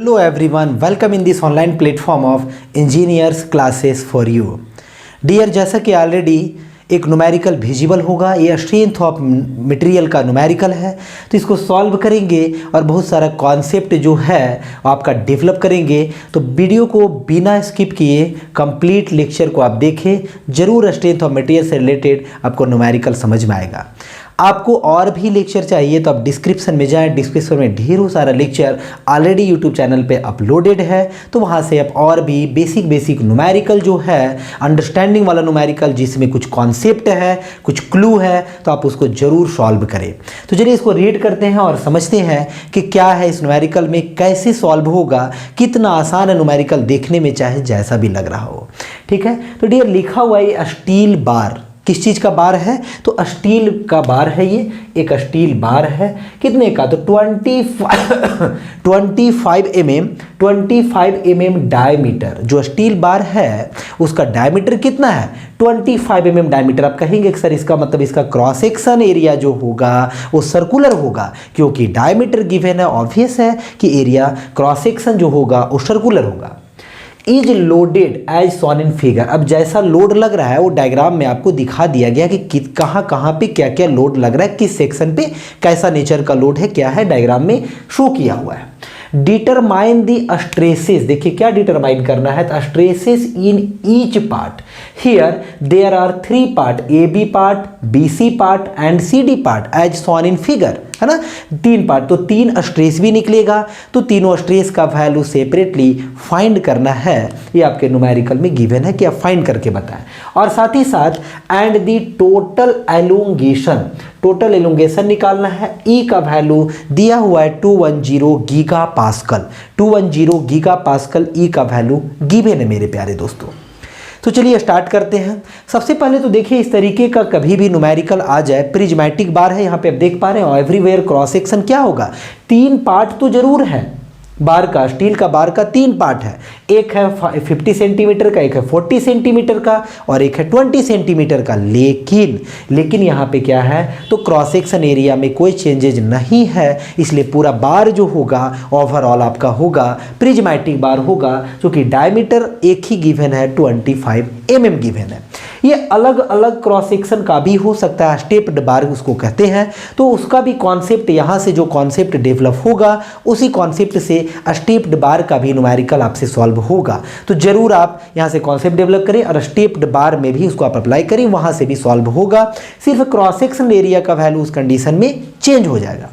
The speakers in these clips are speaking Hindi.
Hello everyone, welcome in this online platform of engineers classes for you. Dear, जैसा कि ऑलरेडी एक न्यूमेरिकल विजिबल होगा, ये स्ट्रेंथ ऑफ मटेरियल का न्यूमेरिकल है, तो इसको सॉल्व करेंगे और बहुत सारा कॉन्सेप्ट जो है आपका डेवलप करेंगे। तो वीडियो को बिना स्किप किए कंप्लीट लेक्चर को आप देखें, ज़रूर स्ट्रेंथ ऑफ मटेरियल से रिलेटेड आपको न्यूमेरिकल समझ में आएगा। आपको और भी लेक्चर चाहिए तो आप डिस्क्रिप्शन में जाएं, डिस्क्रिप्शन में ढेरों सारा लेक्चर ऑलरेडी यूट्यूब चैनल पे अपलोडेड है, तो वहाँ से आप और भी बेसिक न्यूमेरिकल जो है, अंडरस्टैंडिंग वाला न्यूमेरिकल जिसमें कुछ कॉन्सेप्ट है, कुछ क्लू है, तो आप उसको ज़रूर सॉल्व करें। तो चलिए इसको रीड करते हैं और समझते हैं कि क्या है इस न्यूमेरिकल में, कैसे सॉल्व होगा, कितना आसान है न्यूमेरिकल देखने में, चाहे जैसा भी लग रहा हो। ठीक है, तो डियर लिखा हुआ है स्टील बार, किस चीज़ का बार है? तो स्टील का बार है, ये एक स्टील बार है। कितने का? तो 25 mm डायमीटर। जो स्टील बार है उसका डायमीटर कितना है? 25 mm डायमीटर। आप कहेंगे कि सर इसका मतलब इसका क्रॉस सेक्शन एरिया जो होगा वो सर्कुलर होगा, क्योंकि डायमीटर गिवन है, ऑब्वियस है कि एरिया क्रॉस सेक्शन जो होगा वो सर्कुलर होगा। Is loaded as shown in figure. अब जैसा लोड लग रहा है वो डायग्राम में आपको दिखा दिया गया कि कहाँ कहाँ पे क्या क्या लोड लग रहा है, किस सेक्शन पे कैसा नेचर का लोड है, क्या है, डायग्राम में शो किया हुआ है। Determine the stresses. देखिए क्या डिटरमाइन करना है, तो stresses in each part. Here there are 3 part, A B part, B C part and C D part as shown in figure, है ना। 3 पार्ट, तो 3 स्ट्रेस भी निकलेगा, तो तीनों स्ट्रेस का वैल्यू सेपरेटली फाइंड करना है। ये आपके न्यूमेरिकल में गिवन है कि आप फाइंड करके बताएं। और साथ ही साथ and the total elongation, total elongation निकालना है। ई का वैल्यू दिया हुआ है 210 गीगा पास्कल, 210 गीगा पास्कल ई का वैल्यू गिवन है मेरे प्यारे दोस्तों। तो चलिए स्टार्ट करते हैं। सबसे पहले तो देखिए इस तरीके का कभी भी न्यूमेरिकल आ जाए, प्रिज्मेटिक बार है, यहाँ पे आप देख पा रहे हैं, एवरीवेयर क्रॉस सेक्शन क्या होगा, 3 पार्ट तो जरूर है बार का, स्टील का बार का 3 पार्ट है। एक है 50 सेंटीमीटर का, एक है 40 सेंटीमीटर का और एक है 20 सेंटीमीटर का। लेकिन यहाँ पे क्या है, तो क्रॉस सेक्शन एरिया में कोई चेंजेज नहीं है, इसलिए पूरा बार जो होगा ओवरऑल आपका होगा प्रिज्मेटिक बार होगा, क्योंकि डायमीटर एक ही गिवन है, 25 mm गिवन है। ये अलग अलग क्रॉस सेक्शन का भी हो सकता है, स्टेप्ड बार उसको कहते हैं, तो उसका भी कॉन्सेप्ट यहाँ से जो कॉन्सेप्ट डेवलप होगा उसी कॉन्सेप्ट से स्टेप्ड बार का भी न्यूमेरिकल आपसे सॉल्व होगा। तो जरूर आप यहाँ से कॉन्सेप्ट डेवलप करें और स्टेप्ड बार में भी उसको आप अप्लाई करें, वहाँ से भी सॉल्व होगा। सिर्फ क्रॉस सेक्शन एरिया का वैल्यू उस कंडीशन में चेंज हो जाएगा।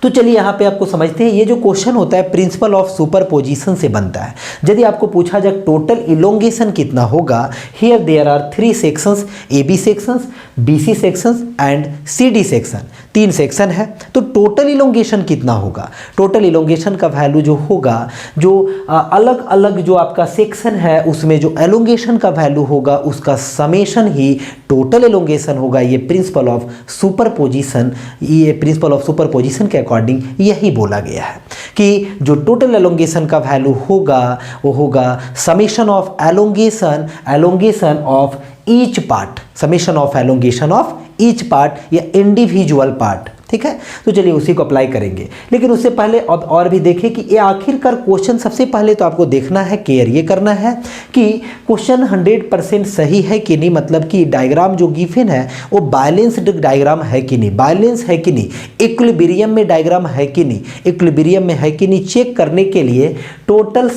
तो चलिए यहाँ पे आपको समझते हैं, ये जो क्वेश्चन होता है प्रिंसिपल ऑफ सुपरपोजिशन से बनता है। यदि आपको पूछा जाए टोटल इलोंगेशन कितना होगा, here there are 3 sections, A B sections, B C sections and C D section, 3 section है, तो टोटल इलोंगेशन कितना होगा? टोटल इलोंगेशन का वैल्यू जो होगा, जो अलग अलग जो आपका सेक्शन है उसमें जो एलोंगेशन का वैल्यू होगा उसका समेशन ही टोटल एलोंगेशन होगा। ये प्रिंसिपल ऑफ सुपरपोजिशन, ये प्रिंसिपल ऑफ सुपरपोजिशन के अकॉर्डिंग यही बोला गया है कि जो टोटल एलोंगेशन का वैल्यू होगा वो होगा summation of elongation of each part, summation of elongation of each part या इंडिविजुअल पार्ट। ठीक है, तो चलिए उसी को अप्लाई करेंगे। लेकिन उससे पहले अब और भी देखें कि ये आखिरकार क्वेश्चन, सबसे पहले तो आपको देखना है, केयर ये करना है कि क्वेश्चन 100% सही है कि नहीं, मतलब कि डायग्राम जो गिवन है वो बैलेंस्ड डायग्राम है कि नहीं, बैलेंस है कि नहीं, इक्विलिब्रियम में डायग्राम है कि नहीं, इक्विलिब्रियम में है कि नहीं, चेक करने के लिए टोटल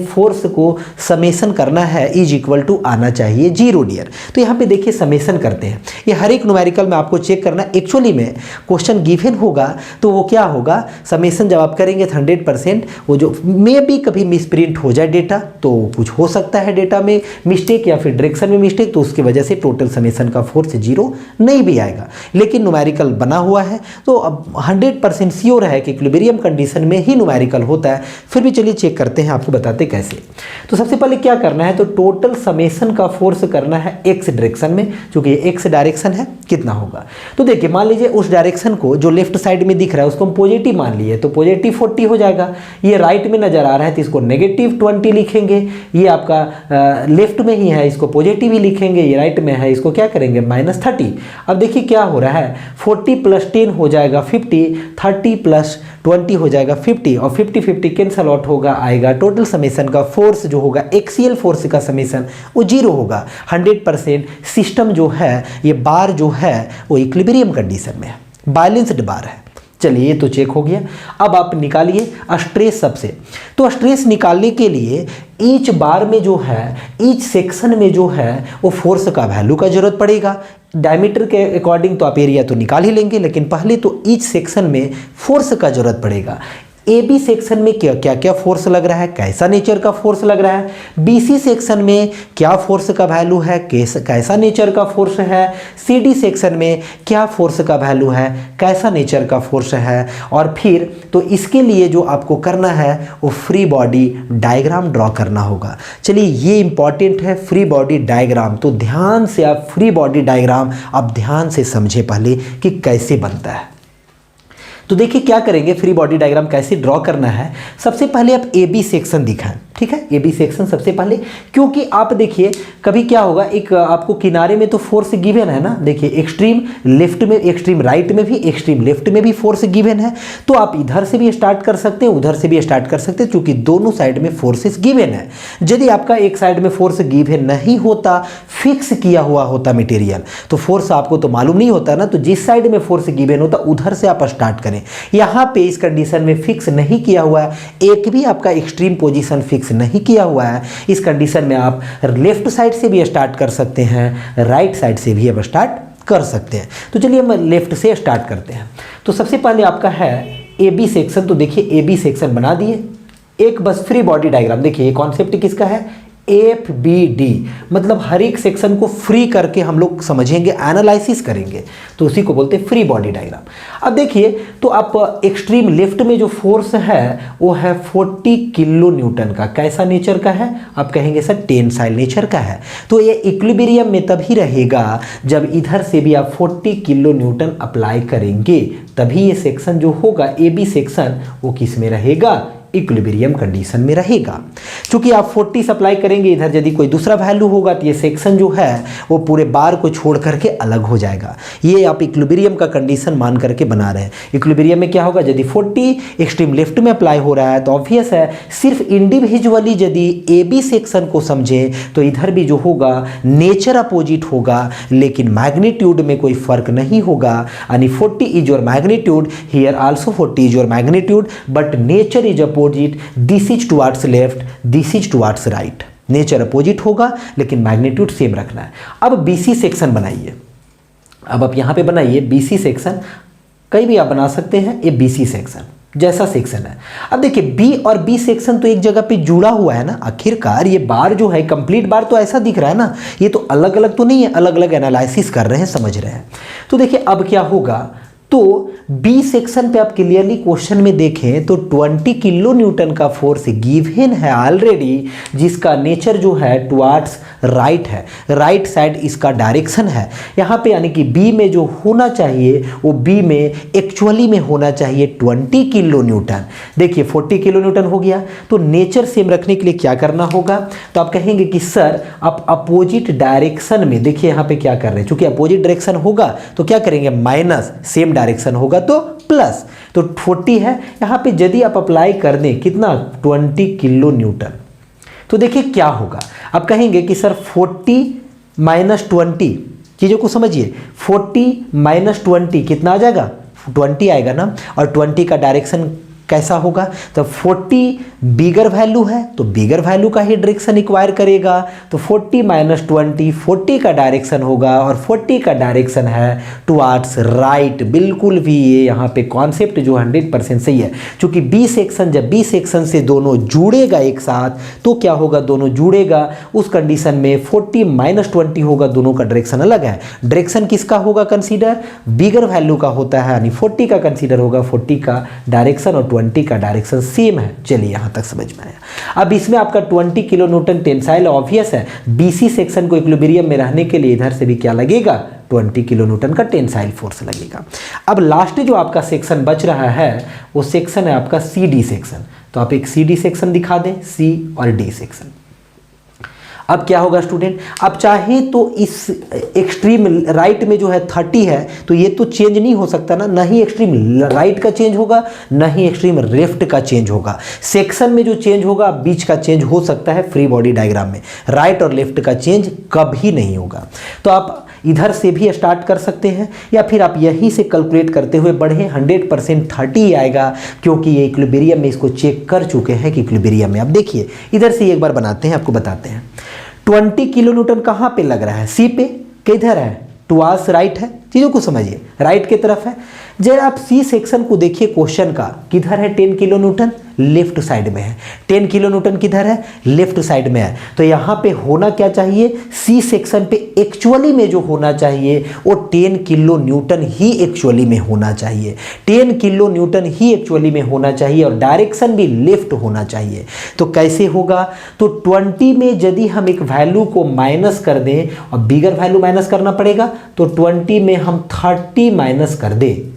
फोर्स को समेशन करना है, इज इक्वल टू आना चाहिए 0 डियर। तो यहाँ पे देखिए समेशन करते हैं, ये हर एक न्यूमेरिकल में आपको चेक करना। एक्चुअली में क्वेश्चन गिवन होगा तो वो क्या होगा, समेशन जब आप करेंगे 100%, वो जो मे भी कभी मिसप्रिंट हो जाए डेटा, तो कुछ हो सकता है डेटा में मिस्टेक या फिर डायरेक्शन में मिस्टेक, तो उसकी वजह से टोटल समेशन का फोर्स 0 नहीं भी आएगा। लेकिन न्यूमेरिकल बना हुआ है तो अब 100% श्योर है कि इक्विलिब्रियम कंडीशन में ही न्यूमेरिकल होता है। फिर भी चलिए चेक करते हैं, आपको बताते कैसे। तो सबसे पहले क्या करना है, तो टोटल समेशन का फोर्स करना है एक्स डायरेक्शन में, क्योंकि एक्स डायरेक्शन है, कितना होगा। तो देखिए मान लीजिए उस डायरेक्शन को जो लेफ्ट साइड में दिख रहा है उसको हम पॉजिटिव मान लिए, तो पॉजिटिव 40 हो जाएगा। ये राइट में नजर आ रहा है तो इसको नेगेटिव 20 लिखेंगे। ये आपका लेफ्ट में ही है, इसको पॉजिटिव ही लिखेंगे। ये राइट में है, इसको क्या करेंगे -30। अब देखिए क्या हो रहा है, 40 + 10 हो जाएगा 50, 30 + 20 हो जाएगा 50, और 50 कैंसल आउट होगा, आएगा टोटल समेशन का फोर्स जो होगा, एक्सियल फोर्स का समेशन वो 0 होगा। 100% सिस्टम जो है, ये बार जो है वो इक्विलिब्रियम कंडीशन में है, बैलेंस्ड बार है। चलिए ये तो चेक हो गया। अब आप निकालिए स्ट्रेस सबसे। तो स्ट्रेस निकालने के लिए ईच बार में जो है, ईच सेक्शन में जो है वो फोर्स का वैल्यू का जरूरत पड़ेगा। डायमीटर के अकॉर्डिंग तो आप एरिया तो निकाल ही लेंगे, लेकिन पहले तो ईच सेक्शन में फोर्स का जरूरत पड़ेगा। ए बी सेक्शन में क्या क्या फोर्स लग रहा है, कैसा नेचर का फोर्स लग रहा है। बी सी सेक्शन में क्या फोर्स का वैल्यू है, कैसा नेचर का फोर्स है। सी डी सेक्शन में क्या फोर्स का वैल्यू है, कैसा नेचर का फोर्स है। और फिर तो इसके लिए जो आपको करना है वो फ्री बॉडी डायग्राम ड्रॉ करना होगा। चलिए ये इंपॉर्टेंट है, फ्री बॉडी डायग्राम। तो ध्यान से आप फ्री बॉडी डायग्राम आप ध्यान से समझे पहले कि कैसे बनता है। तो देखिए क्या करेंगे, फ्री बॉडी डायग्राम कैसे ड्रॉ करना है। सबसे पहले आप ए बी सेक्शन दिखाएं, ठीक है, ए बी सेक्शन सबसे पहले, क्योंकि आप देखिए कभी क्या होगा, एक आपको किनारे में तो फोर्स गिवन है ना, देखिए एक्सट्रीम लेफ्ट में, एक्सट्रीम राइट में भी, एक्सट्रीम लेफ्ट में भी फोर्स गिवन है। तो आप इधर से भी स्टार्ट कर सकते हैं, उधर से भी स्टार्ट कर सकते हैं, क्योंकि दोनों साइड में फोर्सेस गिवन है। यदि आपका एक साइड में फोर्स गिवन नहीं होता, फिक्स किया हुआ होता मटेरियल, तो फोर्स आपको तो मालूम नहीं होता ना, तो जिस साइड में फोर्स गिवन होता उधर से आप स्टार्ट करें। यहाँ पे इस कंडीशन में फिक्स नहीं किया हुआ है, एक भी आपका एक्सट्रीम पोजीशन फिक्स नहीं किया हुआ है। इस कंडीशन में आप लेफ्ट साइड से भी स्टार्ट कर सकते हैं, राइट साइड से भी आप स्टार्ट कर सकते हैं। तो चलिए हम लेफ्ट से स्टार्ट करते हैं। तो सबसे पहले आपका है ए बी सेक्शन। तो देखिए ए बी सेक्शन बना दिए, एक बस फ्री बॉडी डायग्राम। देखिए ये कॉन्सेप्ट किसका है, एफ बी डी, मतलब हर एक सेक्शन को फ्री करके हम लोग समझेंगे, एनालिसिस करेंगे, तो उसी को बोलते हैं फ्री बॉडी डायग्राम। अब देखिए तो आप एक्सट्रीम लेफ्ट में जो फोर्स है वो है 40 किलो न्यूटन का। कैसा नेचर का है, आप कहेंगे सर टेंसाइल नेचर का है। तो ये इक्विलिब्रियम में तभी रहेगा जब इधर से भी आप 40 किलो न्यूटन अप्लाई करेंगे, तभी ये सेक्शन जो होगा ए बी सेक्शन वो किस में रहेगा, इक्विलिब्रियम कंडीशन में रहेगा। क्योंकि आप 40 सप्लाई करेंगे, इधर यदि कोई दूसरा वैल्यू होगा तो ये सेक्शन जो है वो पूरे बार को छोड़ करके अलग हो जाएगा। ये आप इक्विलिब्रियम का कंडीशन मान करके बना रहे हैं। इक्विलिब्रियम में क्या होगा, यदि 40 एक्सट्रीम लेफ्ट में अप्लाई हो रहा है तो ऑब्वियस है सिर्फ इंडिविजुअली यदि ए बी सेक्शन को समझें तो इधर भी जो होगा नेचर अपोजिट होगा, लेकिन मैग्नीट्यूड में कोई फर्क नहीं होगा। यानी 40 is your magnitude, here also 40 is your magnitude, but nature is opposite, this is towards left, this is towards right. Nature opposite होगा लेकिन मैग्नीट्यूड सेम रखना है। अब बीसी सेक्शन बनाइए। अब आप यहां पे बनाइए बीसी सेक्शन, कहीं भी आप बना सकते हैं, ये बीसी सेक्शन जैसा सेक्शन है। अब देखिए बी और बी सेक्शन तो एक जगह पे जुड़ा हुआ है ना, आखिरकार ये बार जो है कंप्लीट बार तो ऐसा दिख रहा है ना, ये तो अलग अलग तो नहीं है, अलग अलग एनालिसिस कर रहे हैं, समझ रहे हैं। तो देखिए अब क्या होगा, तो बी सेक्शन पे आप क्लियरली क्वेश्चन में देखें तो 20 किलो न्यूटन का फोर्स गिवन है ऑलरेडी, जिसका नेचर जो है टुवर्ड्स राइट है, राइट साइड इसका डायरेक्शन है यहाँ पे। यानी कि बी में जो होना चाहिए वो बी में एक्चुअली में होना चाहिए 20 किलो न्यूटन। देखिए 40 किलो न्यूटन हो गया, तो नेचर सेम रखने के लिए क्या करना होगा, तो आप कहेंगे कि सर आप अपोजिट डायरेक्शन में, देखिए यहाँ पे क्या कर रहे हैं, चूंकि अपोजिट डायरेक्शन होगा तो क्या करेंगे माइनस, सेम डायरेक्शन होगा तो प्लस। तो 40 है यहाँ पे, यदि आप अप्लाई कर दें कितना 20 किलो न्यूटन, तो देखिए क्या होगा। आप कहेंगे कि सर 40 - 20, चीज़ों को समझिए, 40 - 20 कितना आ जाएगा, 20 आएगा ना। और 20 का डायरेक्शन कैसा होगा, तो 40 बिगर वैल्यू है तो बिगर वैल्यू का ही डायरेक्शन एक्वायर करेगा। तो 40 - 20 40 का डायरेक्शन होगा, और 40 का डायरेक्शन है टुवर्ड्स राइट। बिल्कुल भी ये यहाँ पे कॉन्सेप्ट जो 100% सही है, क्योंकि बी सेक्शन, जब बी सेक्शन से दोनों जुड़ेगा एक साथ तो क्या होगा, दोनों जुड़ेगा, उस कंडीशन में 40 - 20 होगा, दोनों का डायरेक्शन अलग है। डायरेक्शन किसका होगा कंसीडर, बिगर वैल्यू का होता है, यानी 40 का कंसीडर होगा, 40 का डायरेक्शन और 20 का डायरेक्शन सेम है। चलिए यहां तक समझ में आया। अब इसमें आपका 20 किलो न्यूटन टेंसाइल ऑब्वियस है, बीसी सेक्शन को इक्विलिब्रियम में रहने के लिए इधर से भी क्या लगेगा, 20 किलो न्यूटन का टेंसाइल फोर्स लगेगा। अब लास्ट जो आपका सेक्शन बच रहा है वो सेक्शन है आपका सी डी सेक्शन। तो आप एक सी डी सेक्शन दिखा दें, सी और डी सेक्शन। अब क्या होगा स्टूडेंट, अब चाहे तो इस एक्सट्रीम राइट में जो है 30 है तो ये तो चेंज नहीं हो सकता ना, ही एक्सट्रीम राइट का चेंज होगा ना ही एक्सट्रीम लेफ्ट का चेंज होगा। सेक्शन में जो चेंज होगा बीच का चेंज हो सकता है, फ्री बॉडी डायग्राम में राइट और लेफ्ट का चेंज कभी नहीं होगा। तो आप इधर से भी स्टार्ट कर सकते हैं या फिर आप यहीं से कैलकुलेट करते हुए बढ़े, 100% 30 ही आएगा क्योंकि ये इक्विलिब्रियम में इसको चेक कर चुके हैं कि इक्विलिब्रियम में। अब देखिए इधर से एक बार बनाते हैं, आपको बताते हैं। 20 किलो न्यूटन कहाँ पे लग रहा है, सी पे, किधर है, टुवार्ड्स राइट है। चीज़ों को समझिए, राइट की तरफ है। जब आप सी सेक्शन को देखिए क्वेश्चन का, किधर है 10 किलो न्यूटन, लेफ्ट साइड में है। 10 किलो न्यूटन किधर है, लेफ्ट साइड में है। तो यहाँ पे होना क्या चाहिए, सी सेक्शन पे एक्चुअली में जो होना चाहिए वो 10 किलो न्यूटन ही एक्चुअली में होना चाहिए, 10 किलो न्यूटन ही एक्चुअली में होना चाहिए और डायरेक्शन भी लेफ्ट होना चाहिए। तो कैसे होगा, तो 20 में यदि हम एक वैल्यू को माइनस कर दें और बिगर वैल्यू माइनस करना पड़ेगा, तो 20 में हम 30 माइनस कर दें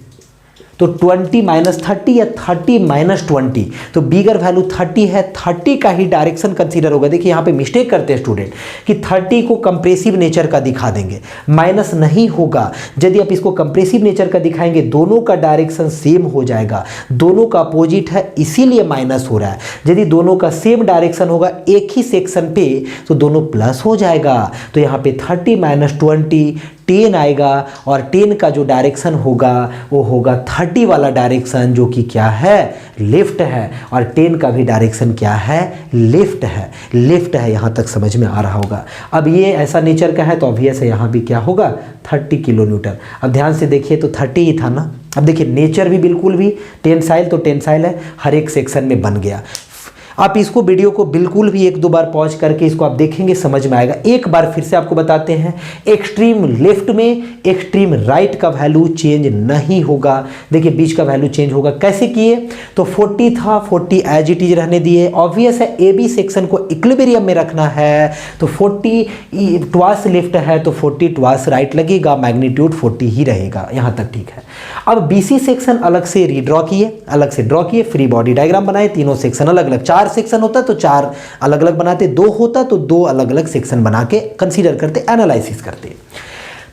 तो 20 माइनस 30 या 30 माइनस 20, तो बिगर वैल्यू 30 है, 30 का ही डायरेक्शन कंसीडर होगा। देखिए यहाँ पे मिस्टेक करते हैं स्टूडेंट कि 30 को कंप्रेसिव नेचर का दिखा देंगे, माइनस नहीं होगा। यदि आप इसको कंप्रेसिव नेचर का दिखाएंगे दोनों का डायरेक्शन सेम हो जाएगा, दोनों का अपोजिट है इसीलिए माइनस हो रहा है। यदि दोनों का सेम डायरेक्शन होगा एक ही सेक्शन पे तो दोनों प्लस हो जाएगा। तो यहाँ पे 30 माइनस 20 10 आएगा और 10 का जो डायरेक्शन होगा वो होगा 30 वाला डायरेक्शन जो कि क्या है, लेफ्ट है, और 10 का भी डायरेक्शन क्या है, लेफ्ट है, लेफ्ट है। यहाँ तक समझ में आ रहा होगा। अब ये ऐसा नेचर का है तो ऑब्वियस है यहाँ भी क्या होगा, 30 किलो न्यूटन। अब ध्यान से देखिए तो 30 ही था ना। अब देखिए नेचर भी बिल्कुल भी टेंसाइल तो टेंसाइल है, हर एक सेक्शन में बन गया। आप इसको वीडियो को बिल्कुल भी 1-2 बार पॉज करके इसको आप देखेंगे समझ में आएगा। एक बार फिर से आपको बताते हैं, एक्सट्रीम लेफ्ट में एक्सट्रीम राइट का वैल्यू चेंज नहीं होगा। देखिए बीच का वैल्यू चेंज होगा, कैसे किए, तो 40 था, 40 एज इट इज रहने दिए। ऑब्वियस है ए बी सेक्शन को इक्विलिब्रियम में रखना है तो 40 टुवार्ड्स लेफ्ट है तो 40 टुवार्ड्स राइट लगेगा, मैग्नीट्यूड 40 ही रहेगा। यहाँ तक ठीक है। अब बीसी सेक्शन अलग से रीड्रॉ किए, अलग से ड्रॉ किए, फ्री बॉडी डायग्राम बनाए, तीनों सेक्शन अलग अलग। 4 सेक्शन होता तो 4 अलग अलग बनाते, 2 होता तो 2 अलग अलग सेक्शन बना के कंसीडर करते, एनालिसिस करते।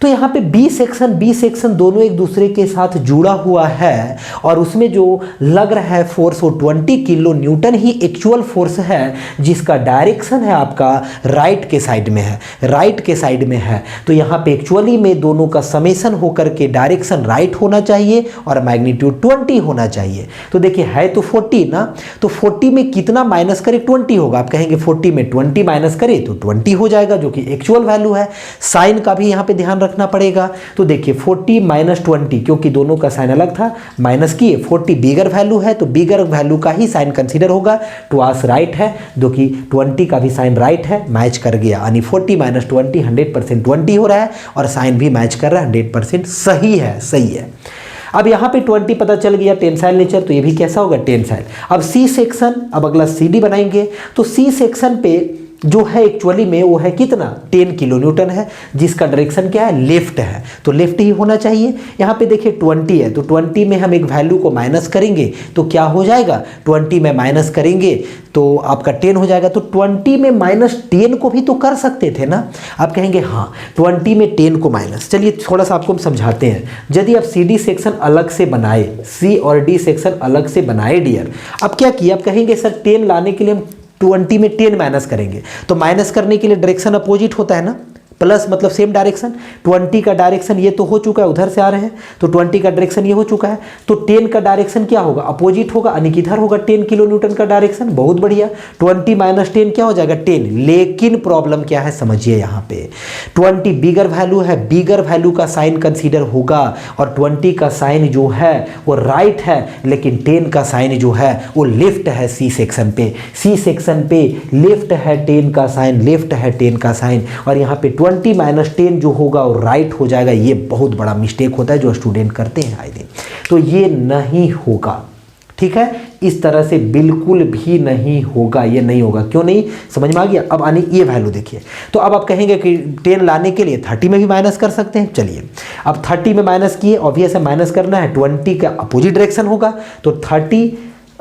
तो यहाँ पे बी सेक्शन दोनों एक दूसरे के साथ जुड़ा हुआ है और उसमें जो लग रहा है फोर्स वो 20 किलो न्यूटन ही एक्चुअल फोर्स है जिसका डायरेक्शन है आपका राइट के साइड में है, राइट के साइड में है। तो यहाँ पे एक्चुअली में दोनों का समेशन होकर के डायरेक्शन राइट होना चाहिए और मैग्नीट्यूड 20 होना चाहिए। तो देखिए है तो 40 ना, तो 40 में कितना माइनस करे, 20 होगा। आप कहेंगे 40 में 20 माइनस करे तो 20 हो जाएगा जो कि एक्चुअल वैल्यू है। साइन का भी यहाँ पे ध्यान रखना पड़ेगा। तो देखिए 40 माइनस 20 क्योंकि दोनों का साइन अलग था, माइनस किए, 40 बिगर वैल्यू है तो बिगर वैल्यू का ही साइन कंसीडर होगा। टुवार्ड्स राइट है जो कि 20 का भी साइन राइट है, मैच कर गया, यानी 40 माइनस 20 100% 20 हो रहा है और साइन भी मैच कर रहा है, 100% सही है, सही है। अब यहाँ पे 20 पता चल गया टेंसाइल नेचर, तो ये भी कैसा होगा, टेंसाइल। अब सी सेक्शन, अब अगला सी डी बनाएंगे। तो सी सेक्शन पे जो है एक्चुअली में वो है कितना, 10 किलो न्यूटन है जिसका डायरेक्शन क्या है, लेफ्ट है, तो लेफ्ट ही होना चाहिए। यहाँ पे देखिए 20 है तो 20 में हम एक वैल्यू को माइनस करेंगे तो क्या हो जाएगा, 20 में माइनस करेंगे तो आपका 10 हो जाएगा। तो 20 में माइनस 10 को भी तो कर सकते थे ना। आप कहेंगे हाँ 20 में 10 को माइनस, चलिए थोड़ा सा आपको हम समझाते हैं। यदि आप सी डी सेक्शन अलग से बनाए, सी और डी सेक्शन अलग से बनाए डियर, अब क्या किया, आप कहेंगे सर 10 लाने के लिए हम 20 में 10 माइनस करेंगे, तो माइनस करने के लिए डायरेक्शन अपोजिट होता है ना, प्लस मतलब सेम डायरेक्शन। 20 का डायरेक्शन ये तो हो चुका है, उधर से आ रहे हैं तो 20 का डायरेक्शन ये हो चुका है, तो 10 का डायरेक्शन क्या होगा, अपोजिट होगा, यानी कि इधर होगा 10 किलो न्यूटन का डायरेक्शन। बहुत बढ़िया, 20 माइनस 10 क्या हो जाएगा, 10। लेकिन प्रॉब्लम क्या है समझिए, यहाँ पे 20 बिगर वैल्यू है, बिगर वैल्यू का साइन कंसीडर होगा और 20 का साइन जो है वो राइट है, लेकिन 10 का साइन जो है वो लेफ्ट है। सी सेक्शन पे, सी सेक्शन पे लेफ्ट है 10 का साइन, लेफ्ट है 10 का साइन, और यहाँ पे 20 माइनस 10 जो होगा वो राइट हो जाएगा। ये बहुत बड़ा मिस्टेक होता है जो स्टूडेंट करते हैं आए दिन, तो ये नहीं होगा, ठीक है, इस तरह से बिल्कुल भी नहीं होगा, ये नहीं होगा। क्यों नहीं, समझ में आ गया। अब आने ये वैल्यू देखिए, तो अब आप कहेंगे कि 10 लाने के लिए 30 में भी माइनस कर सकते हैं। चलिए अब 30 में माइनस किए, ऑब्वियस है माइनस करना है, 20 का अपोजिट डायरेक्शन होगा, तो 30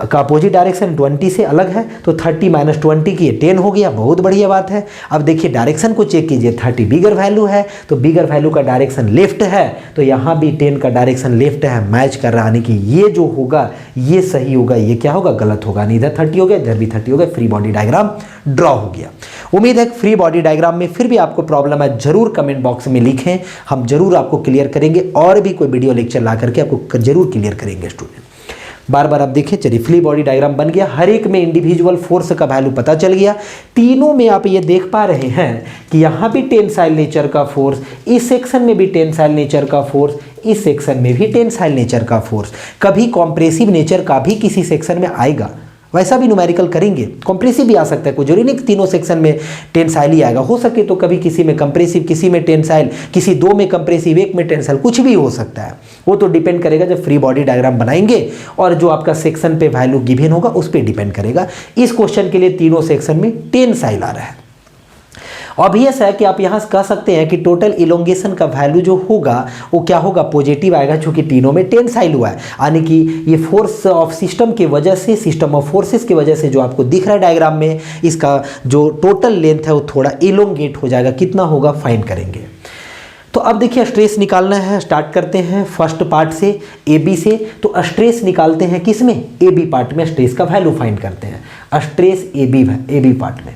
का अपोजिट डायरेक्शन 20 से अलग है, तो 30 माइनस 20 की 10 हो गया, बहुत बढ़िया बात है। अब देखिए डायरेक्शन को चेक कीजिए, 30 बिगर वैल्यू है, तो बिगर वैल्यू का डायरेक्शन लेफ्ट है, तो यहाँ भी 10 का डायरेक्शन लेफ्ट है, मैच कर रहा, यानी कि ये जो होगा ये सही होगा, ये क्या होगा, गलत होगा। नहीं, इधर 30 हो गया, इधर भी 30 हो गया, फ्री बॉडी डायग्राम ड्रॉ हो गया। उम्मीद है फ्री बॉडी डायग्राम में फिर भी आपको प्रॉब्लम है, जरूर कमेंट बॉक्स में लिखें, हम जरूर आपको क्लियर करेंगे, और भी कोई वीडियो लेक्चर ला करके आपको जरूर क्लियर करेंगे स्टूडेंट। बार बार आप देखें, चलिए फ्री बॉडी डायग्राम बन गया, हर एक में इंडिविजुअल फोर्स का वैल्यू पता चल गया। तीनों में आप ये देख पा रहे हैं कि यहाँ भी टेंसाइल नेचर का फोर्स, इस सेक्शन में भी टेंसाइल नेचर का फोर्स, इस सेक्शन में भी टेंसाइल नेचर का फोर्स। कभी कॉम्प्रेसिव नेचर का भी किसी सेक्शन में आएगा, वैसा भी न्यूमेरिकल करेंगे, कॉम्प्रेसिव भी आ सकता है, कोई जरूरी नहीं तीनों सेक्शन में टेंसाइल ही आएगा, हो सके तो कभी किसी में कंप्रेसिव, किसी में टेंसाइल, किसी 2 में कंप्रेसिव, 1 में टेंसाइल, कुछ भी हो सकता है। वो तो डिपेंड करेगा जब फ्री बॉडी डायग्राम बनाएंगे, और जो आपका सेक्शन पे वैल्यू गिवन होगा उस पर डिपेंड करेगा। इस क्वेश्चन के लिए तीनों सेक्शन में टेंसाइल आ रहा है। ऑब्वियस है कि आप यहाँ कह सकते हैं कि टोटल इलोंगेशन का वैल्यू जो होगा वो क्या होगा, पॉजिटिव आएगा, क्योंकि तीनों में टेंसाइल हुआ है, यानी कि ये फोर्स ऑफ सिस्टम की वजह से, सिस्टम ऑफ फोर्सेस की वजह से जो आपको दिख रहा है डायग्राम में, इसका जो टोटल लेंथ है वो थोड़ा इलोंगेट हो जाएगा। कितना होगा फाइंड करेंगे। तो अब देखिए स्ट्रेस निकालना है, स्टार्ट करते हैं फर्स्ट पार्ट से, ए बी से। तो स्ट्रेस निकालते हैं किस में, ए बी पार्ट में स्ट्रेस का वैल्यू फाइंड करते हैं। स्ट्रेस ए बी पार्ट में,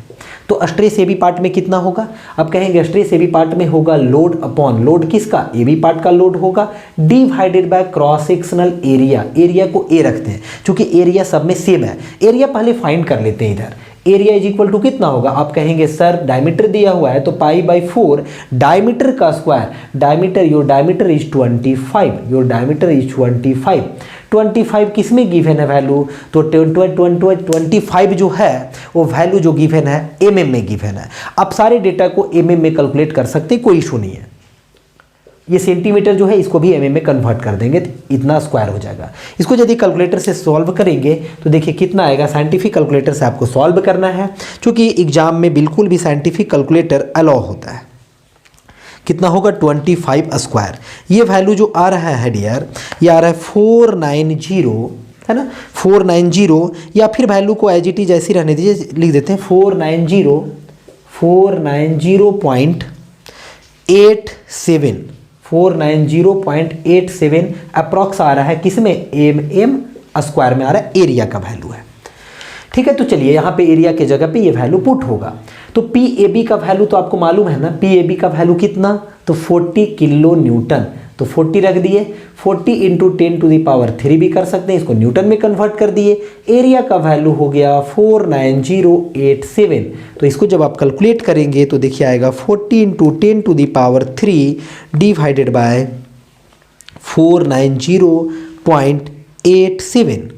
तो स्ट्रेस ए बी पार्ट में कितना होगा, अब कहेंगे स्ट्रेस ए बी पार्ट में होगा लोड अपॉन, लोड किसका, ए बी पार्ट का लोड होगा, divided by cross sectional area. Area को ए रखते हैं क्योंकि एरिया सब में सेम है। एरिया पहले फाइंड कर लेते हैं इधर। एरिया इज इक्वल टू कितना होगा, आप कहेंगे सर डायमीटर दिया हुआ है तो π/4 डायमीटर का square, diameter, your diameter is 25, your diameter is 25 किस में गिवन है वैल्यू, तो 25 जो है वो वैल्यू जो गिवन है mm में गिवन है। आप सारे डेटा को mm में कैलकुलेट कर सकते हैं, कोई इशू नहीं है। ये सेंटीमीटर जो है इसको भी mm में कन्वर्ट कर देंगे तो इतना स्क्वायर हो जाएगा। इसको यदि कैलकुलेटर से सॉल्व करेंगे तो देखिए कितना आएगा, साइंटिफिक कैलकुलेटर से आपको सॉल्व करना है क्योंकि एग्जाम में बिल्कुल भी साइंटिफिक कैलकुलेटर अलाउ होता है। कितना होगा 25 स्क्वायर, ये वैल्यू जो आ रहा है डियर, ये आ रहा है 490, है ना, 490, या फिर वैल्यू को एज इट इज ऐसी रहने दीजिए, लिख देते हैं 490.87 अप्रॉक्स आ रहा है, किसमें, एम स्क्वायर में आ रहा है, एरिया का वैल्यू है। ठीक है, तो चलिए यहाँ पे एरिया के जगह पे ये वैल्यू पुट होगा। तो पी ए बी का वैल्यू तो आपको मालूम है ना, पी ए बी का वैल्यू कितना, तो 40 किलो न्यूटन, तो 40 रख दिए, 40 इंटू 10⁻³ भी कर सकते हैं, इसको न्यूटन में कन्वर्ट कर दिए। एरिया का वैल्यू हो गया 49087, तो इसको जब आप कैलकुलेट करेंगे तो देखिए आएगा 40 इंटू 10⁻³ डिवाइडेड बाय 490.87।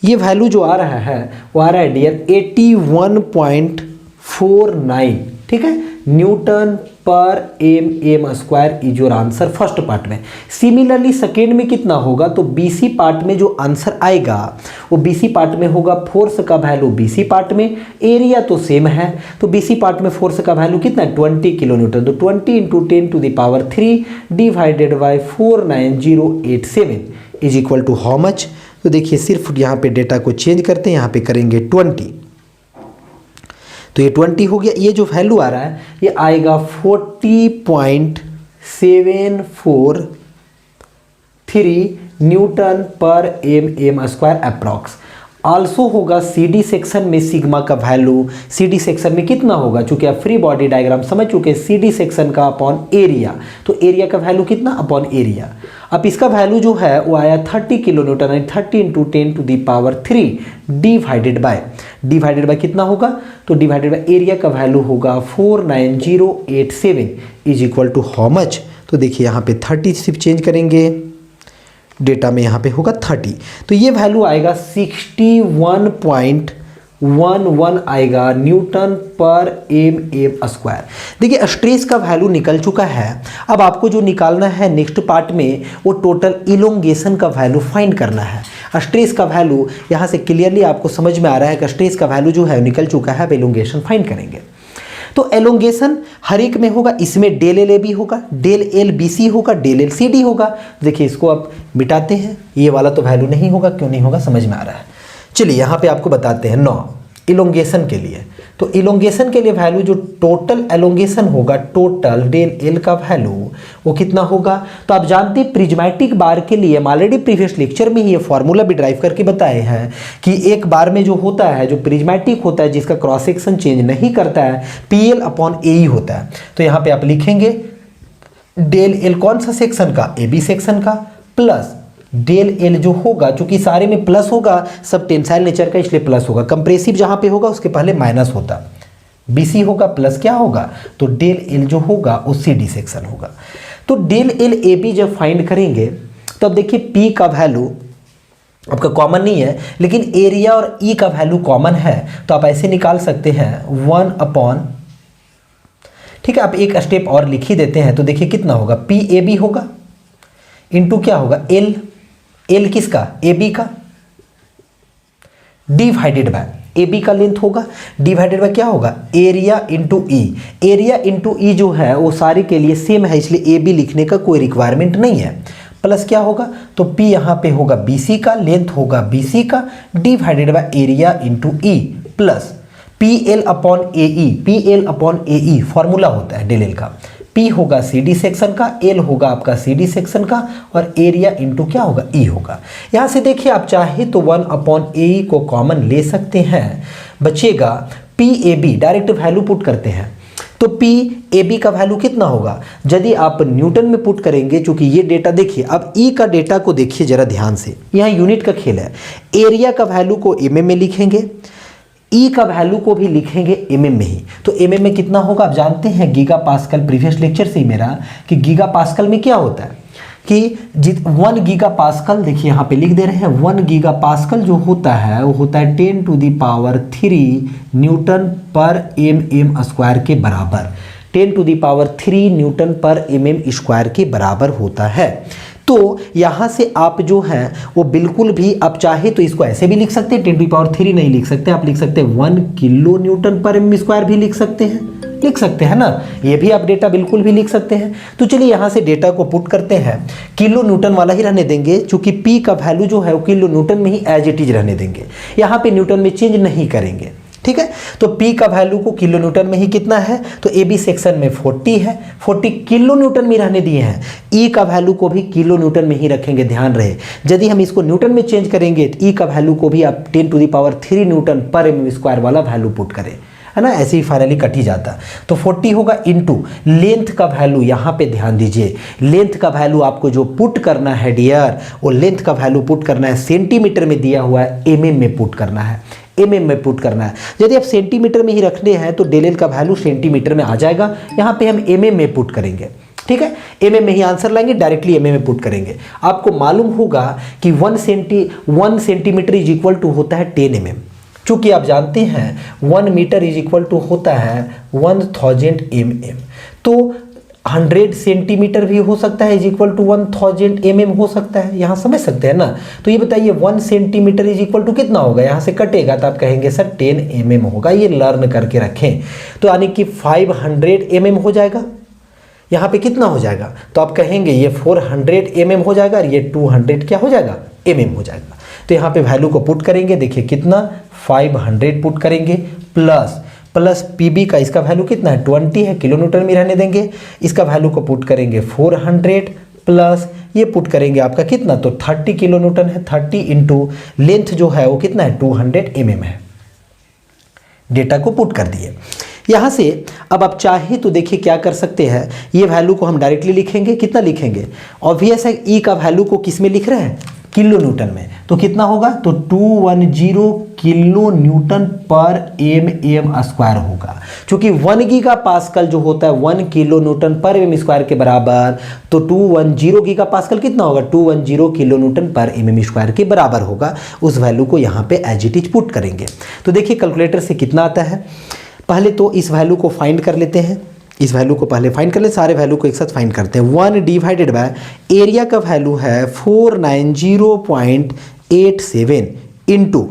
ये वैल्यू जो आ रहा है वो आ रहा है डियर 81.49, ठीक है, newton per m square is your answer first part में। सिमिलरली सेकेंड में कितना होगा, तो बीसी पार्ट में जो आंसर आएगा वो बीसी पार्ट में होगा, फोर्स का वैल्यू बीसी पार्ट में, एरिया तो सेम है, तो बीसी पार्ट में फोर्स का वैल्यू कितना है 20 किलो न्यूटन, तो 20 into 10⁻³ divided by 49087 is equal to how much. तो देखिए सिर्फ यहाँ पे डेटा को चेंज करते हैं, यहाँ पे करेंगे 20, तो ये 20 हो गया। ये जो वैल्यू आ रहा है ये आएगा 40.743 Newton per m square approx. Also होगा सीडी सेक्शन में सिग्मा का वैल्यू, सीडी सेक्शन में कितना होगा, चूंकि आप फ्री बॉडी डायग्राम समझ चुके, सीडी सेक्शन का अपॉन एरिया, तो एरिया का वैल्यू कितना अपॉन एरिया। अब इसका वैल्यू जो है वो आया 30 kilo newton, 30 into 10⁻³ divided by कितना होगा, तो डिवाइडेड बाय एरिया का वैल्यू होगा 49087 is equal to how much. तो देखिए यहाँ पे 30 सिर्फ चेंज करेंगे, डेटा में यहाँ पे होगा 30, तो ये वैल्यू आएगा 61.1 11 आएगा न्यूटन पर एम स्क्वायर। देखिए स्ट्रेस का वैल्यू निकल चुका है। अब आपको जो निकालना है नेक्स्ट पार्ट में वो टोटल इलोंगेशन का वैल्यू फाइंड करना है। स्ट्रेस का वैल्यू यहाँ से क्लियरली आपको समझ में आ रहा है कि स्ट्रेस का वैल्यू जो है निकल चुका है। अब इलोंगेशन फाइंड करेंगे तो एलोंगेशन हर एक में होगा, इसमें डेल एल ए बी होगा, डेल एल बी सी होगा, डेल एल सी डी होगा। देखिए इसको आप मिटाते हैं, ये वाला तो वैल्यू नहीं होगा, क्यों नहीं होगा समझ में आ रहा है। चलिए यहाँ पे आपको बताते हैं 9 इलोंगेशन के लिए। तो इलोंगेशन के लिए वैल्यू जो टोटल एलोंगेशन होगा, टोटल डेल एल का वैल्यू वो कितना होगा। तो आप जानते हैं प्रिज्मेटिक बार के लिए हम ऑलरेडी प्रीवियस लेक्चर में ही ये फॉर्मूला भी ड्राइव करके बताए हैं कि एक बार में जो होता है, जो प्रिज्मेटिक होता है, जिसका क्रॉस सेक्शन चेंज नहीं करता है, PL अपॉन AE होता है। तो यहाँ पे आप लिखेंगे डेल एल कौन सा सेक्शन का, AB सेक्शन का, प्लस डेल एल जो होगा, चूंकि सारे में प्लस होगा, सब टेंसाइल नेचर का इसलिए प्लस होगा। कंप्रेसिव जहां पे होगा उसके पहले माइनस होता, BC होगा प्लस क्या होगा, तो डेल एल जो होगा वो CD सेक्शन होगा। तो डेल एल AB जब फाइंड करेंगे तो अब देखिए P का वैल्यू आपका कॉमन नहीं है, लेकिन एरिया और E का वैल्यू कॉमन है। तो आप ऐसे निकाल सकते हैं 1 अपॉन, ठीक है, आप एक स्टेप और लिख ही देते हैं। तो देखिए कितना होगा, PAB होगा इंटू क्या होगा, एल किसका, AB का, डिवाइडेड बाय AB का लेंथ होगा, डिवाइडेड बाय क्या होगा, area into E। Area into E जो है वो सारे के लिए सेम है, इसलिए AB लिखने का कोई रिक्वायरमेंट नहीं है। प्लस क्या होगा, तो P यहाँ पे होगा BC का, लेंथ होगा BC का, divided by area into E, plus PL upon AE। PL upon AE formula होता है डेल एल का। P होगा CD सेक्शन का, L होगा आपका CD सेक्शन का, और एरिया इंटू क्या होगा, E होगा। यहाँ से देखिए आप चाहे तो 1 अपॉन AE को कॉमन ले सकते हैं, बचेगा PAB। डायरेक्ट वैल्यू पुट करते हैं तो PAB का वैल्यू कितना होगा, यदि आप न्यूटन में पुट करेंगे, चूंकि ये डेटा देखिए, अब E का डेटा को देखिए जरा ध्यान से, यहाँ यूनिट का खेल है। एरिया का वैल्यू को mm में लिखेंगे, E का वैल्यू को भी लिखेंगे mm में ही। तो mm में कितना होगा आप जानते हैं, गीगा पास्कल। प्रीवियस लेक्चर से ही मेरा कि गीगा पास्कल में क्या होता है कि 1 गीगा पास्कल, देखिए यहाँ पे लिख दे रहे हैं 1 गीगा पास्कल जो होता है वो होता है 10⁻³ न्यूटन पर mm स्क्वायर के बराबर। 10⁻³ न्यूटन पर mm स्क्वायर के बराबर होता है। तो यहाँ से आप जो हैं वो बिल्कुल भी, आप चाहे तो इसको ऐसे भी लिख सकते हैं, 10⁻³ नहीं लिख सकते, आप लिख सकते हैं 1 किलो न्यूटन पर mm स्क्वायर भी लिख सकते हैं ना, ये भी आप डेटा बिल्कुल भी लिख सकते हैं। तो चलिए यहाँ से डेटा को पुट करते हैं, किलो न्यूटन वाला ही रहने देंगे, चूंकि P का वैल्यू जो है वो किलो न्यूटन में ही एज इट इज रहने देंगे, यहाँ पे न्यूटन में चेंज नहीं करेंगे, ठीक है। तो P का वैल्यू को किलो न्यूटन में ही कितना है, तो AB सेक्शन में 40 है, 40 किलो न्यूटन में रहने दिए हैं। E का वैल्यू को भी किलो न्यूटन में ही रखेंगे, ध्यान रहे। यदि हम इसको न्यूटन में चेंज करेंगे तो E का वैल्यू को भी आप 10⁻³ न्यूटन पर mm स्क्वायर वाला वैल्यू पुट करें, है ना, ऐसे ही फाइनली कट ही जाता। तो 40 होगा इंटू लेंथ का वैल्यू, यहाँ पे ध्यान दीजिए, लेंथ का वैल्यू आपको जो पुट करना है डियर, वो लेंथ का वैल्यू पुट करना है, सेंटीमीटर में दिया हुआ है, mm में पुट करना है, mm में पुट करना है। यदि आप सेंटीमीटर में ही रखने हैं तो डेल एल का वैल्यू सेंटीमीटर में आ जाएगा, यहाँ पे हम mm में पुट करेंगे, ठीक है, mm में ही आंसर लाएंगे, डायरेक्टली mm में पुट करेंगे। आपको मालूम होगा कि 1 सेंटीमीटर इज इक्वल टू होता है 10 mm, चूंकि आप जानते हैं 1 मीटर इज इक्वल टू होता है 1000 mm, तो 100 सेंटीमीटर भी हो सकता है इज इक्वल टू 1000 mm हो सकता है, यहाँ समझ सकते हैं ना। तो ये बताइए 1 सेंटीमीटर इज इक्वल टू कितना होगा, यहाँ से कटेगा तो आप कहेंगे सर 10 mm होगा, ये लर्न करके रखें। तो यानी कि 500 mm हो जाएगा, यहाँ पे कितना हो जाएगा, तो आप कहेंगे ये 400 mm हो जाएगा और ये 200 क्या हो जाएगा, mm हो जाएगा। तो यहाँ पे वैल्यू को पुट करेंगे, देखिए कितना 500 पुट करेंगे, प्लस PB का इसका वैल्यू कितना है 20 है, किलो न्यूटन में रहने देंगे, इसका वैल्यू को पुट करेंगे 400 प्लस ये पुट करेंगे आपका कितना, तो 30 किलो न्यूटन है, 30 इंटू लेंथ जो है वो कितना है 200 mm है। डेटा को पुट कर दिए। यहाँ से अब आप चाहे तो देखिए क्या कर सकते हैं, ये वैल्यू को हम डायरेक्टली लिखेंगे, कितना लिखेंगे, ऑब्वियस है E का वैल्यू को किस में लिख रहे हैं, किलो न्यूटन में, तो कितना होगा, तो 210 kilo Newton per m square होगा। क्योंकि 1 गीगा पास्कल जो होता है 1 kilo Newton per m square के बराबर, तो 210 गीगा पास्कल कितना होगा, 210 kilo Newton per m square के बराबर होगा। उस वैल्यू को यहाँ पे एज इट इज पुट करेंगे। तो देखिए कैलकुलेटर से कितना आता है, पहले तो इस वैल्यू को फाइंड कर लेते हैं। इस वैल्यू को पहले फाइंड कर ले, सारे वैल्यू को एक साथ फाइंड करते हैं। 1 डिवाइडेड बाय एरिया का वैल्यू है 490.87 इंटू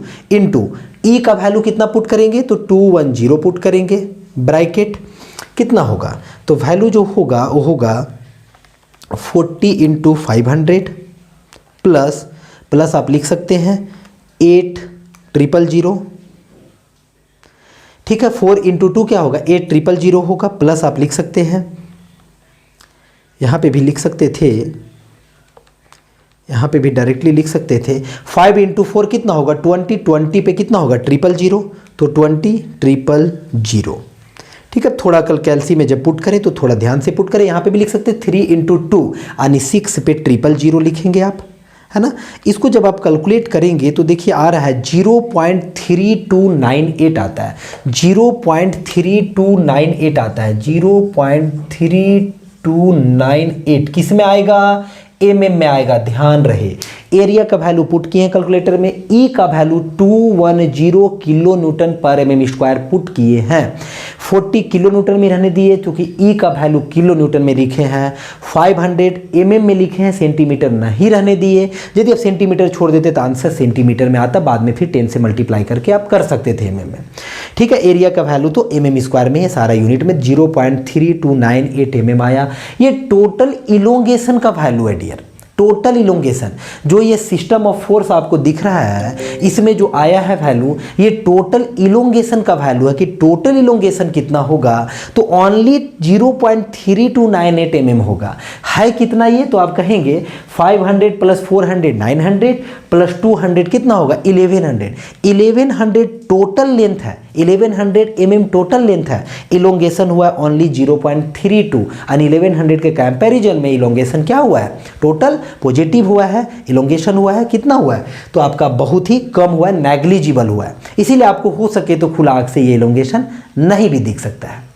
ई का वैल्यू कितना पुट करेंगे, तो 210 पुट करेंगे, ब्रैकेट कितना होगा, तो वैल्यू जो होगा वो होगा 40 इंटू 500 प्लस आप लिख सकते हैं 8000, ठीक है। 4 इंटू 2 क्या होगा, 8000 होगा, प्लस आप लिख सकते हैं, यहाँ पे भी लिख सकते थे, यहाँ पे भी डायरेक्टली लिख सकते थे। 5 इंटू 4 कितना होगा, 20 पे कितना होगा 000, तो 20,000, ठीक है। थोड़ा कल कैलसी में जब पुट करें तो थोड़ा ध्यान से पुट करें। यहाँ पे भी लिख सकते हैं 3 इंटू 2 यानी 6 पे 000 लिखेंगे आप, है ना। इसको जब आप कैलकुलेट करेंगे तो देखिए आ रहा है 0.3298 आता है, 0.3298 आता है, 0.3298 किस में आएगा, एमएम में आएगा, ध्यान रहे। एरिया का वैल्यू पुट किए हैं कैलकुलेटर में, ई का वैल्यू 210 किलो न्यूटन पर एमएम स्क्वायर पुट किए हैं, 40 किलो न्यूटन में रहने दिए क्योंकि ई का वैल्यू किलो न्यूटन में लिखे हैं, 500 एमएम में लिखे हैं, सेंटीमीटर नहीं रहने दिए। यदि आप सेंटीमीटर छोड़ देते तो आंसर सेंटीमीटर में आता, बाद में फिर 10 से मल्टीप्लाई करके आप कर सकते थे एमएम में, ठीक है। एरिया का वैल्यू तो एमएम स्क्वायर में है, सारा यूनिट में 0.3298 एमएम आया। ये टोटल इलोंगेशन का वैल्यू है डियर, टोटल इलोंगेशन। जो ये सिस्टम ऑफ फोर्स आपको दिख रहा है इसमें जो आया है वैल्यू, ये टोटल इलोंगेशन का वैल्यू है कि टोटल इलोंगेशन कितना होगा, तो ओनली 0.3298 एमएम होगा। है कितना ये, तो आप कहेंगे 500 प्लस 400 900 प्लस 200 कितना होगा 1100। 1100 टोटल लेंथ है, 1100 एमएम टोटल लेंथ है, इलोंगेशन हुआ है ओनली 0.32 और 1100 के कंपैरिजन में इलोंगेशन क्या हुआ है, टोटल पॉजिटिव हुआ है, इलोंगेशन हुआ है, कितना हुआ है, तो आपका बहुत ही कम हुआ है, नेग्लिजिबल हुआ है। इसीलिए आपको हो सके तो खुला आंख से ये इलोंगेशन नहीं भी दिख सकता है।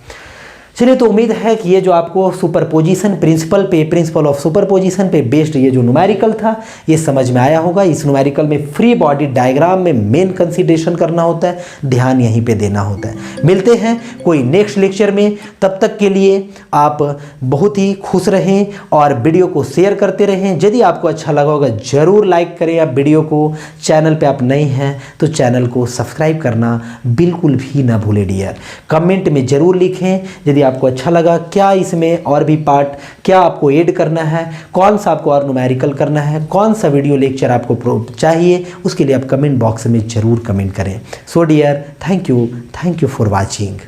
चलिए, तो उम्मीद है कि ये जो आपको सुपरपोजिशन प्रिंसिपल ऑफ सुपरपोजिशन पे बेस्ड ये जो न्यूमेरिकल था ये समझ में आया होगा। इस न्यूमेरिकल में फ्री बॉडी डायग्राम में मेन कंसीडरेशन करना होता है, ध्यान यहीं पे देना होता है। मिलते हैं कोई नेक्स्ट लेक्चर में, तब तक के लिए आप बहुत ही खुश रहें और वीडियो को शेयर करते रहें। यदि आपको अच्छा लगा होगा ज़रूर लाइक करें आप वीडियो को, चैनल पर आप नए हैं तो चैनल को सब्सक्राइब करना बिल्कुल भी ना भूलें डियर। कमेंट में ज़रूर लिखें यदि आपको अच्छा लगा, क्या इसमें और भी पार्ट क्या आपको ऐड करना है, कौन सा आपको और न्यूमेरिकल करना है, कौन सा वीडियो लेक्चर आपको चाहिए, उसके लिए आप कमेंट बॉक्स में ज़रूर कमेंट करें। So dear, thank you for watching.